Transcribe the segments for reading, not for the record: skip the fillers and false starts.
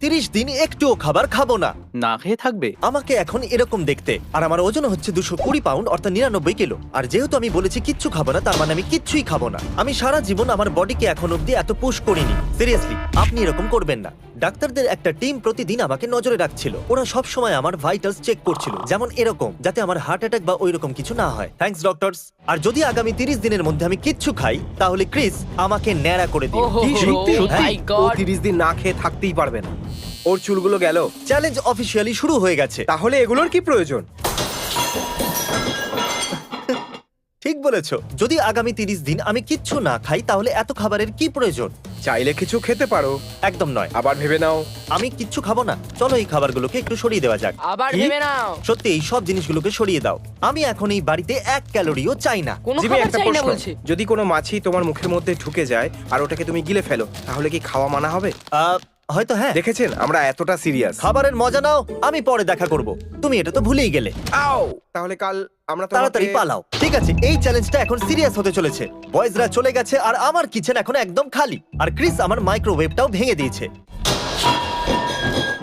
30 দিন একটুও খাবার খাবো না। না খেয়ে থাকবে? আমাকে এখন এরকম দেখতে, আর আমার ওজন হচ্ছে 220 পাউন্ড অর্থাৎ 99 কিলো। আর যেহেতু আমি বলেছি কিচ্ছু খাবো না, তার মানে আমি কিচ্ছুই খাবো না। আমি সারা জীবন আমার বডিকে এখন অব্দি এত পুশ করিনি। সিরিয়াসলি, আপনি এরকম করবেন না। ডাক্তারদের একটা টিম প্রতিদিন আমাকে নজরে রাখছিল। ওরা সব সময় আমার ভাইটালস চেক করছিল, যেমন এরকম, যাতে আমার হার্ট অ্যাটাক বা ওইরকম কিছু না হয়। Thanks doctors. আর যদি আগামী 30 দিনের মধ্যে আমি কিচ্ছু খাই, তাহলে ক্রিস আমাকে ন্যাড়া করে দিও। কি সত্যি? হ্যাঁ। My God! ও 30 দিন না খেয়ে থাকতেই পারবে না। ওর চুলগুলো গেল, চ্যালেঞ্জ অফিসিয়ালি শুরু হয়ে গেছে। তাহলে এগুলোর কি প্রয়োজন? ঠিক বলেছো, যদি আগামী 30 দিন আমি কিচ্ছু না খাই, তাহলে এত খাবারের কি প্রয়োজন? চাইলে কিছু খেতে পারো, একদম নয়। আবার ভেবে নাও। আমি কিচ্ছু খাবো না। চলো এই খাবারগুলোকে একটু সরিয়ে দেওয়া যাক। আবার কি? ভেবে নাও। সত্যি এই সব জিনিসগুলোকে সরিয়ে দাও। আমি এখন এই বাড়িতে 1 ক্যালোরিও চাই না। কোনো জিমি, খাবার একটা চাই না প্রশ্ন, বলছি। যদি কোনো মাছি তোমার মুখের মধ্যে ঢুকে যায় আর ওটাকে তুমি গিলে ফেলো, তাহলে কি খাওয়া মানা হবে? হয়তো হ্যাঁ। দেখেছেন আমরা এতটা সিরিয়াস। খাবারের মজা নাও, আমি পরে দেখা করব। তুমি এটা তো ভুলেই গেলে। আও, তাহলে কাল আমরা তাড়াতাড়ি পালাও। ঠিক আছে, এই চ্যালেঞ্জটা এখন সিরিয়াস হতে চলেছে। বয়েজরা চলে গেছে আর আমার কিচেন এখন একদম খালি। আর ক্রিস আমার মাইক্রোওয়েভটাও ভেঙে দিয়েছে।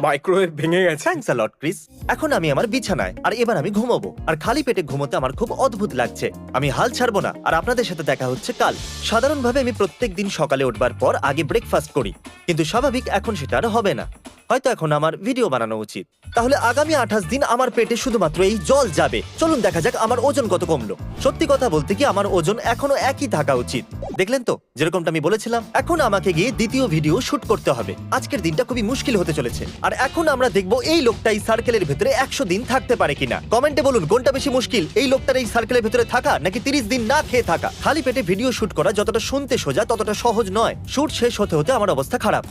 মাইক্রোওয়েভ ভেঙে গেছে। Thanks a lot Chris. এখন আমি আমার বিছানায়, আর এবার আমি ঘুমাবো। আর খালি পেটে ঘুমোতে আমার খুব অদ্ভুত লাগছে। আমি হাল ছাড়বো না, আর আপনাদের সাথে দেখা হচ্ছে কাল। সাধারণভাবে আমি প্রত্যেকদিন সকালে উঠবার পর আগে ব্রেকফাস্ট করি, কিন্তু স্বাভাবিক এখন সেটা আর হবে না। হয়তো এখন আমার ভিডিও বানানো উচিত। তাহলে আগামী 28 দিন আমার পেটে শুধুমাত্র এই জল যাবে। চলুন দেখা যাক আমার ওজন কত কমলো। সত্যি কথা বলতে কি, আমার ওজন এখনো একই থাকা উচিত। দেখলেন তো, যেরকমটা আমি বলেছিলাম। এখন আমাকে গিয়ে দ্বিতীয় ভিডিও শুট করতে হবে। আজকের দিনটা খুবই মুশকিল হতে চলেছে। আর এখন আমরা দেখবো এই লোকটা এই সার্কেলের ভেতরে 100 দিন থাকতে পারে কিনা। কমেন্টে বলুন কোনটা বেশি মুশকিল, এই লোকটার এই সার্কেলের ভেতরে থাকা নাকি 30 দিন না খেয়ে থাকা। খালি পেটে ভিডিও শুট করা যতটা শুনতে সোজা, ততটা সহজ নয়। শুট শেষ হতে হতে আমার অবস্থা খারাপ।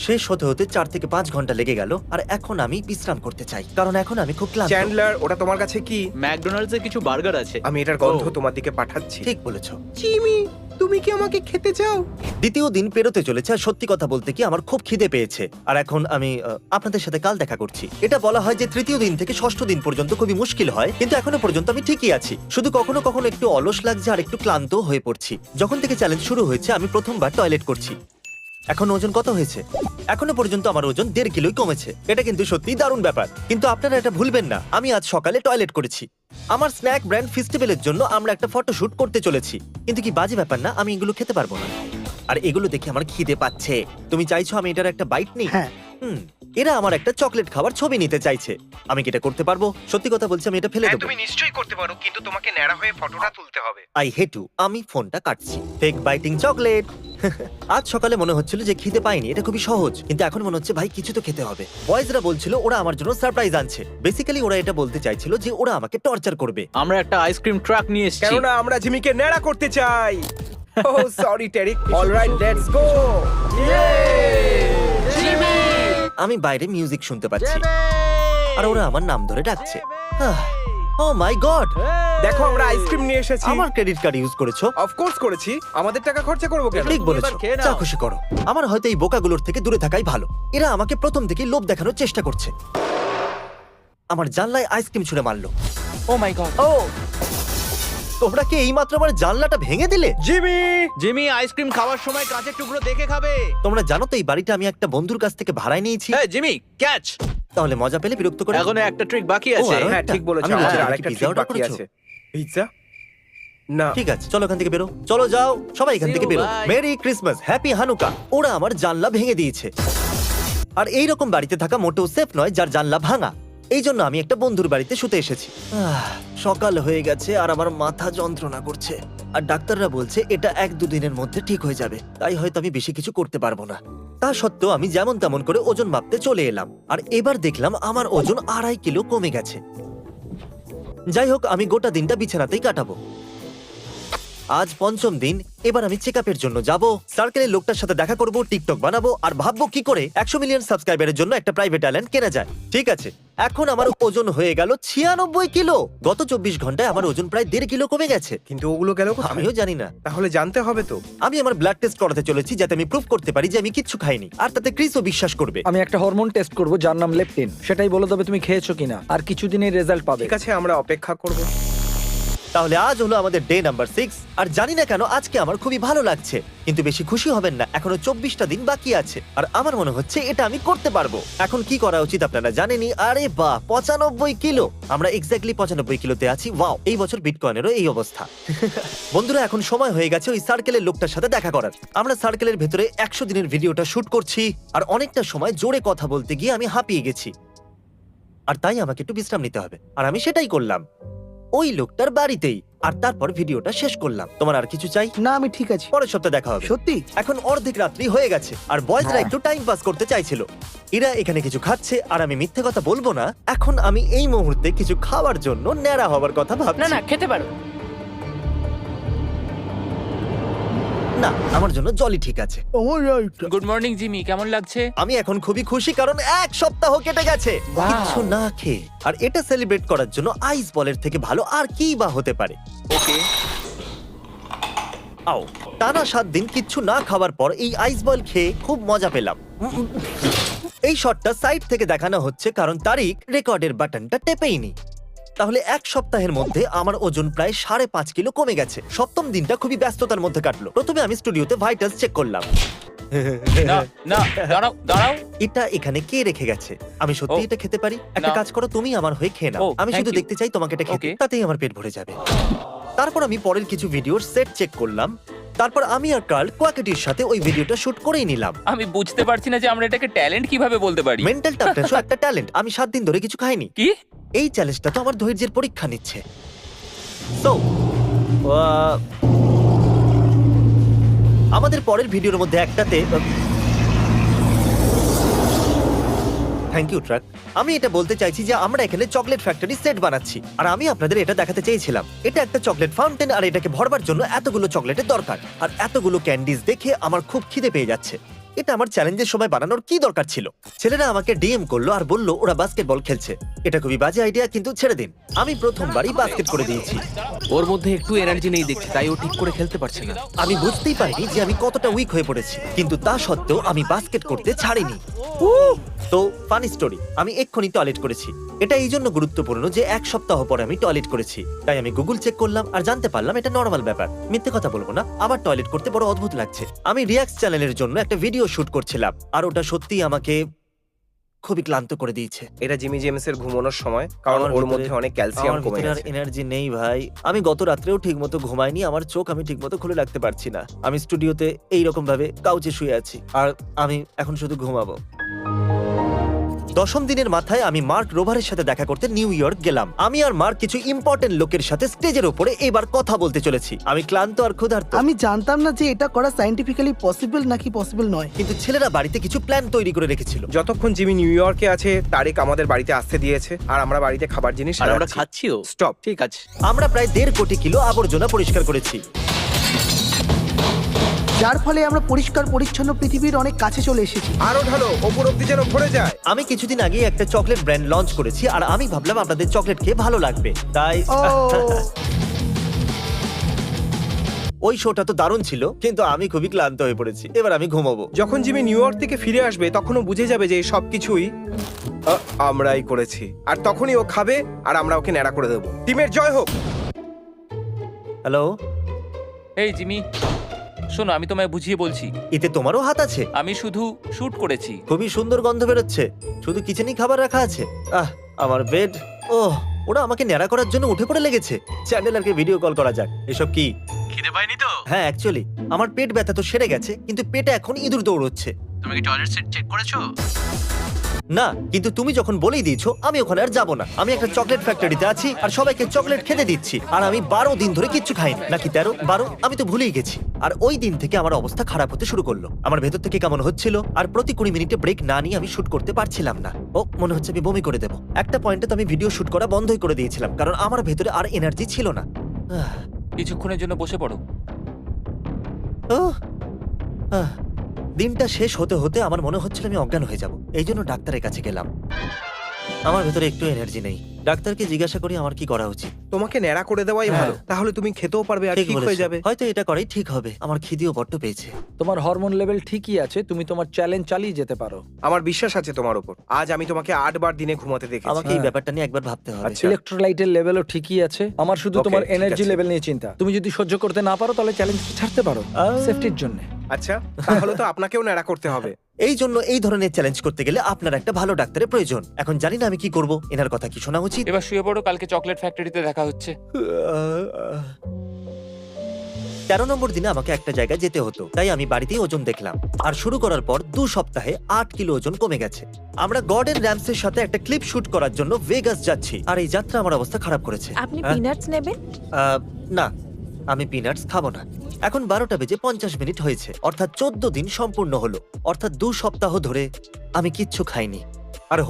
শেষ হতে হতে 4 থেকে 5 ঘন্টা লেগে গেল। আর এখন আমি বিশ্রাম করতে চাই, কারণ এখন আমি খুব ক্লান্ত। চ্যান্ডলার, ওটা তোমার কাছে কি? ম্যাকডোনাল্ডস এর কিছু বার্গার আছে। আমি এটার গন্ধ ও। তোমার দিকে পাঠাচ্ছি। ঠিক বলেছো। জিমি, তুমি কি আমাকে খেতে চাও? দ্বিতীয় দিন পেরোতে চলেছে, আর সত্যি কথা বলতে কি আমার খুব খিদে পেয়েছে। আর এখন আমি আপনাদের সাথে কাল দেখা করছি। এটা বলা হয় যে তৃতীয় দিন থেকে ষষ্ঠ দিন পর্যন্ত খুবই মুশকিল হয়, কিন্তু এখনো পর্যন্ত আমি ঠিকই আছি। শুধু কখনো কখনো একটু অলস লাগছে আর একটু ক্লান্ত হয়ে পড়ছি। যখন থেকে চ্যালেঞ্জ শুরু হয়েছে আমি প্রথমবার টয়লেট করছি। এখন ওজন কত হয়েছে? এখনো পর্যন্ত আমার ওজন 1.5 কিলোই কমেছে। এটা কিন্তু সত্যি দারুণ ব্যাপার। কিন্তু আপনারা এটা ভুলবেন না, আমি আজ সকালে টয়লেট করেছি। আমার স্ন্যাক ব্র্যান্ড ফেস্টিভ্যালের জন্য আমরা একটা ফটোশুট করতে চলেছি। কিন্তু কি বাজে ব্যাপার না, আমি এগুলো খেতে পারবো না। আর এগুলো দেখে আমার খিদে পাচ্ছে। তুমি চাইছো আমি এটার একটা বাইট নিই? হ্যাঁ। এরা আমার একটা চকলেট খাবার ছবি নিতে চাইছে। আমি কি এটা করতে পারবো? সত্যি কথা বলছি, আমি এটা ফেলে দেবো। তুমি নিশ্চয়ই করতে পারো, কিন্তু তোমাকে ন্যাড়া হয়ে ফটোটা তুলতে হবে। I hate you. আমি ফোনটা কাটছি। Fake biting chocolate. আজ সকালে মনে হচ্ছিল যে খিদে পাইনি, এটা খুবই সহজ। কিন্তু এখন মনে হচ্ছে ভাই কিছু তো খেতে হবে। বয়েজরা বলছিল ওরা আমার জন্য সারপ্রাইজ আনছে। বেসিক্যালি ওরা এটা বলতে চাইছিল যে ওরা আমাকে টর্চার করবে। আমরা একটা আইসক্রিম ট্রাক নিয়ে এসেছি। কেননা আমরা জিমিকে ন্যাড়া করতে চাই। ও সরি টেরিক। Alright, let's go. আমি বাইরে মিউজিক শুনতে পাচ্ছি, আর ওরা আমার নাম ধরে ডাকছে। ও মাই গড! দেখো আমরা আইসক্রিম নিয়ে এসেছি। আমার ক্রেডিট কার্ড ইউজ করেছো? অফকোর্স করেছি, আমাদের টাকা খরচা করবো কেন? ঠিক বলেছো, এবার খেয়ে নাও। যা খুশি করো। আমার হয়তো এই বোকাগুলোর থেকে দূরে থাকাই ভালো। এরা আমাকে প্রথম থেকেই লোভ দেখানোর চেষ্টা করছে। আমার জানলায় আইসক্রিম ছুঁড়ে মারলো। ও মাই গড। ও, তোমরা কি এইমাত্র আমার জানলাটা ভেঙে দিলে? জিমি, জিমি আইসক্রিম খাওয়ার সময় কাঁচের টুকরো দেখে খাবে। তোমরা জানো তো এই বাড়িটা আমি একটা বন্ধুর কাছ থেকে ভাড়ায় নিয়েছি। এই জিমি, ক্যাচ। তাহলে মজা পেলে বিরক্ত করে? এখনো একটা ট্রিক বাকি ও, আছে। আরো হ্যাঁ একটা? ঠিক বলেছো, আমি আমাদের বলছি, আরেকটা পিৎজা ট্রিক অর্ডার বাকি করেছো? আছে। পিৎজা? না। ঠিক আছে, চলো এখান থেকে বেরো। চলো যাও, সবাই এখান See থেকে you, বেরো। bye. Merry Christmas, happy Hanukkah. ওরা আমার জানলা ভেঙে দিয়েছে। আর এই রকম বাড়িতে থাকা মোটেও সেফ নয় যার জানলা ভাঙা। এই জন্য আমি একটা বন্ধুর বাড়িতে শুতে এসেছি। সকাল হয়ে গেছে আর আমার মাথা যন্ত্রণা করছে। আর ডাক্তাররা বলছে এটা 1-2 দিনের মধ্যে ঠিক হয়ে যাবে। তাই হয়তো আমি বেশি কিছু করতে পারবো না। তা সত্ত্বেও আমি যেমন তেমন করে ওজন মাপতে চলে এলাম। আর এবার দেখলাম আমার ওজন 2.5 কিলো কমে গেছে। যাই হোক, আমি গোটা দিনটা বিছানাতেই কাটাবো। আজ 5ম দিন। এবার আমি চেকআপের জন্য যাব। সার্কেলের লোকটার সাথে দেখা করব, টিকটক বানাবো, আর ভাববো কি করে 100 মিলিয়ন সাবস্ক্রাইবারের জন্য একটা প্রাইভেট আইল্যান্ড কেনা যায়। ঠিক আছে, এখন আমার ওজন হয়ে গেল 96 কিলো। গত 24 ঘন্টায় আমার ওজন প্রায় 1.5 কিলো কমে গেছে। কিন্তু ওগুলো গেল কোথায়? আমিও জানি না। তাহলে জানতে হবে তো। আমি আমার ব্লাড টেস্ট করাতে চলেছি, যাতে আমি প্রুফ করতে পারি যে আমি কিচ্ছু খাইনি। আর তাতে ক্রিসও বিশ্বাস করবে। আমি একটা হরমোন টেস্ট করব যার নাম লেপটিন। সেটাই বলে দেবে তুমি খেয়েছো কিনা, আর কিছুদিনের রেজাল্ট পাবে। ঠিক আছে, আমরা অপেক্ষা করব। তাহলে আজ হলো আমাদের ডে নাম্বার 6 আর জানি না কেন আজকে আমার খুবই ভালো লাগছে, কিন্তু বেশি খুশি হবেন না, এখনো 24টা দিন বাকি আছে আর আমার মনে হচ্ছে এটা আমি করতে পারবো। এখন কি করা উচিত আপনারা জানেনই। আরে বাহ, 95 কিলো, আমরা এক্স্যাক্টলি 95 কিলোতে আছি। ওয়াও, এই বছর বিটকয়েনেরও এই অবস্থা। বন্ধুরা, এখন সময় হয়ে গেছে ওই সার্কেলের লোকটার সাথে দেখা করার। আমরা সার্কেলের ভেতরে 100 দিনের ভিডিওটা শুট করছি আর অনেকটা সময় জোরে কথা বলতে গিয়ে আমি হাঁপিয়ে গেছি, আর তাই আমাকে একটু বিশ্রাম নিতে হবে। আর আমি সেটাই করলাম ওই লোকটার বাড়িতেই, আর তারপর ভিডিওটা শেষ করলাম। তোমার আর কিছু চাই? না আমি ঠিক আছি। পরের সপ্তাহে দেখা হবে। সত্যি? এখন অর্ধেক রাত্রি হয়ে গেছে আর বয়েজরা হ্যাঁ। একটু টাইম পাস করতে চাইছিল। এরা এখানে কিছু খাচ্ছে আর আমি মিথ্যে কথা বলবো না, এখন আমি এই মুহূর্তে কিছু খাওয়ার জন্য ন্যাড়া হবার কথা ভাবছি। না না খেতে পারো। না, আমার জন্য জলই ঠিক আছে। গুড মর্নিং জিমি, কেমন লাগছে? আমি এখন খুবই খুশি কারণ 1 সপ্তাহ কেটে গেছে কিছু না খেয়ে, আর এটা সেলিব্রেট করার জন্য আইস বলের থেকে ভালো আর কি বা হতে পারে। ওকে, আও, টানা 7 দিন কিচ্ছু না খাওয়ার পর এই আইস বল খেয়ে খুব মজা পেলাম। এই শটটা সাইড থেকে দেখানো হচ্ছে কারণ তারিক রেকর্ডের বাটনটা টেপেইনি। তাহলে 1 সপ্তাহের মধ্যে আমার ওজন প্রায় 5.5 কিলো কমে গেছে। সপ্তম দিনটা খুবই ব্যস্ততার মধ্যে কাটলো। প্রথমে আমি স্টুডিওতে ভাইটালস চেক করলাম। না না দাঁড়াও দাঁড়াও। এটা এখানে কে রেখে গেছে? আমি সত্যি ও, এটা খেতে পারি? একটা না। কাজ করো, তুমি আমার হয়ে খেয়ে নাও। ও, আমি thank শুধু you. দেখতে চাই তোমাকে এটা খেতে, Okay. তাতেই আমার পেট ভরে যাবে। তারপর আমি পরের কিছু ভিডিওর সেট চেক করলাম। তারপর আমি আর কার্ল কোয়াকেটির সাথে ওই ভিডিওটা শুট করেই নিলাম। আমি বুঝতে পারছি না যে আমরা এটাকে ট্যালেন্ট কিভাবে বলতে পারি। মেন্টাল টাফনেসও একটা ট্যালেন্ট। আমি 7 দিন ধরে কিছু খাইনি। কি? এই চ্যালেঞ্জটা তো আমার ধৈর্যের পরীক্ষা নিচ্ছে। তো আমাদের পরের ভিডিওর মধ্যে একটাতে থ্যাংক ইউ ট্রাক। আমি এটা বলতে চাইছি যে আমরা এখানে চকলেট ফ্যাক্টরি সেট বানাচ্ছি আর আমি আপনাদের এটা দেখাতে চেয়েছিলাম। এটা একটা চকলেট ফাউন্টেন আর এটাকে ভরবার জন্য এতগুলো চকলেটের দরকার আর এতগুলো ক্যান্ডিজ দেখে আমার খুব খিদে পেয়ে যাচ্ছে। এটা আমার চ্যালেঞ্জের সময় বানানোর কি দরকার ছিল? ছেলেরা আমাকে ডিএম করলো আর বলল ওরা বাস্কেটবল খেলছে। এটা খুবই বাজে আইডিয়া, কিন্তু ছেড়ে দিন, আমি প্রথমবারই বাস্কেট করে দিয়েছি। ওর মধ্যে একটু এনার্জি নেই দেখছি, তাই ও ঠিক করে খেলতে পারছে না। আমি বুঝতেই পারিনি যে আমি কতটা উইক হয়ে পড়েছি, কিন্তু তা সত্ত্বেও আমি বাস্কেট করতে ছাড়িনি। তো ফানি স্টোরি, আমি এক্ষুনি টয়লেট করেছি। এটা এই জন্য গুরুত্বপূর্ণ যে 1 সপ্তাহ পরে আমি টয়লেট করেছি, তাই আমি গুগল চেক করলাম আর জানতে পারলাম এটা নর্মাল ব্যাপার। মিথ্যে কথা বলবো না, আমার টয়লেট করতে বড় অদ্ভুত লাগছে। আমি রিয়াক্ট চ্যানেলের জন্য একটা ভিডিও শুট করছিলাম আর ওটা সত্যিই আমাকে খুবই ক্লান্ত করে দিয়েছে। এটা জিমি জেমসের ঘুমানোর সময়, কারণ আমার ওর ভিতরে- মধ্যে অনেক ক্যালসিয়াম আমার কমে ভিতরে আর গেছে। এনার্জি নেই ভাই। আমি গত রাত্রেও ঠিকমতো ঘুমাইনি, আমার চোখ আমি ঠিকমতো খুলে রাখতে পারছি না। আমি স্টুডিওতে এই রকম ভাবে কাউচে শুয়ে আছি আর আমি এখন শুধু ঘুমাবো। 10ম দিনের মাথায় আমি মার্ক রোভারের সাথে দেখা করতে নিউ ইয়র্ক গেলাম। আমি আর মার্ক কিছু ইম্পর্টেন্ট লোকের সাথে স্টেজের উপরে এবার কথা বলতে চলেছি। আমি ক্লান্ত আর ক্ষুধার্ত, আমি জানতাম না যে এটা করা সায়েন্টিফিক্যালি পসিবল নাকি পসিবল নয়। কিন্তু ছেলেরা বাড়িতে কিছু প্ল্যান তৈরি করে রেখেছিল। যতক্ষণ জিমি নিউ ইয়র্কে আছে, তারিক আমাদের বাড়িতে আসতে দিয়েছে আর আমরা বাড়িতে খাবার জিনিস আর আমরা খাচ্ছিও। স্টপ। ঠিক আছে। আমরা প্রায় 1.5 কোটি কিলো আবর্জনা পরিষ্কার করেছি। যার ফলে আমরা পরিষ্কার পরিচ্ছন্ন পৃথিবীর অনেক কাছে চলে এসেছি। আরো ঢালো, ওপর অব্দি যেন ভরে যায়। আমি কিছুদিন আগে একটা চকলেট ব্র্যান্ড লঞ্চ করেছি আর আমি ভাবলাম আপনাদের চকলেট খেয়ে ভালো লাগবে, তাই ও ওই শোটা তো দারুণ ছিল, কিন্তু আমি খুবই ক্লান্ত হয়ে পড়েছি। এবার আমি ঘুমাবো। যখন জিমি নিউ ইয়র্ক থেকে ফিরে আসবে তখনও বুঝে যাবে যে এই সবকিছুই আমরাই করেছি, আর তখনই ও খাবে আর আমরা ওকে ন্যাড়া করে দেবো। টিমের জয় হোক। হ্যালো, এই জিমি, শোনো আমি তোমায় বুঝিয়ে বলছি। এতে তোমারও হাত আছে। আমি শুধু শুট করেছি। খুবই সুন্দর গন্ধ বেরোচ্ছে। শুধু কিচেনেই খাবার রাখা আছে। আমার বেড। ওহ, ওরা আমাকে ন্যাড়া করার জন্য উঠে পড়ে লেগেছে। চ্যান্ডেলারকে ভিডিও কল করা যাক। এসব কি? খিদে পাইনি তো? হ্যাঁ, অ্যাকচুয়ালি আমার পেট ব্যথা তো সেরে গেছে, কিন্তু পেটে এখন ইঁদুর দৌড়চ্ছে। তুমি কি টয়লেট সেট চেক করেছো? না, কিন্তু তুমি যখন বলেই দিয়েছো আমি ওখানে আর যাবো না। আমি একটা চকলেট ফ্যাক্টরিতে আছি আর সবাইকে চকলেট খেতে দিচ্ছি, আর আমি 12 দিন ধরে কিচ্ছু খাইনি। নাকি 13? আমি তো ভুলেই গেছি। আর ওই দিন থেকে আমার অবস্থা খারাপ হতে শুরু করলো। আমার ভেতর থেকে কেমন হচ্ছিল, আর প্রতি 20 মিনিটে ব্রেক না নিয়ে আমি শুট করতে পারছিলাম না। ও মনে হচ্ছে আমি বমি করে দেবো। একটা পয়েন্টে তো আমি ভিডিও শুট করা বন্ধই করে দিয়েছিলাম, কারণ আমার ভেতরে আর এনার্জি ছিল না। কিছুক্ষণের জন্য বসে পড়ো। ওহ, দিনটা শেষ হতে হতে আমার মনে হচ্ছিল আমি অজ্ঞান হয়ে যাব। এই জন্য ডাক্তারের কাছে গেলাম। আমার ভেতরে একটু এনার্জি নেই। ডাক্তারকে জিজ্ঞাসা করি আমার কি করা উচিত। তোমাকে ন্যাড়া করে দেওয়াই ভালো, তাহলে তুমি খেতেও পারবে আর ঠিক হয়ে বলেছো। যাবে। হয়তো এটা করাই ঠিক হবে। আমার খিদেও বড্ড পেয়েছে। তোমার হরমোন লেভেল ঠিকই আছে, তুমি তোমার চ্যালেঞ্জ চালিয়ে যেতে পারো। আমার বিশ্বাস আছে তোমার উপর। আজ আমি তোমাকে 8 বার দিনে ঘুমাতে দেখেছি। আমাকে এই ব্যাপারটা নিয়ে একবার ভাবতে হবে। আচ্ছা। ইলেকট্রোলাইটের লেভেলও ঠিকই আছে। আমার শুধু Okay, তোমার ঠিক এনার্জি আছে। লেভেল নিয়ে চিন্তা। তুমি যদি সহ্য করতে না পারো তাহলে চ্যালেঞ্জ ছাড়তে পারো সেফটির জন্য। আচ্ছা, তাহলে তো আপনাকেও ন্যাড়া করতে হবে। এই জন্য এই ধরনের চ্যালেঞ্জ করতে গেলে আপনার একটা ভালো ডাক্তারের প্রয়োজন। এখন জানি না আমি কি করব। এনার কথা কি শোনা উচিত? এবার শুয়ে পড়ো, কালকে চকলেট ফ্যাক্টরিতে দেখা হচ্ছে। 13 নম্বর দিনে আমাকে একটা জায়গায় যেতে হতো, তাই আমি বাড়িতেই ওজন দেখলাম। আর শুরু করার পর 2 সপ্তাহে 8 কিলো ওজন কমে গেছে। আমরা গর্ডেন র্যামসের সাথে একটা ক্লিপ শুট করার জন্য ভেগাস যাচ্ছি, আর এই যাত্রা আমার অবস্থা খারাপ করেছে। আপনি হ্যাঁ? পিনাটস নেবেন? না, আমি পিনাটস খাবো না। এখন 12টা বেজে 50 মিনিট হয়েছে, অর্থাৎ 14 দিন সম্পূর্ণ হলো। অর্থাৎ 2 সপ্তাহ ধরে আমি কিচ্ছু খাইনি। আর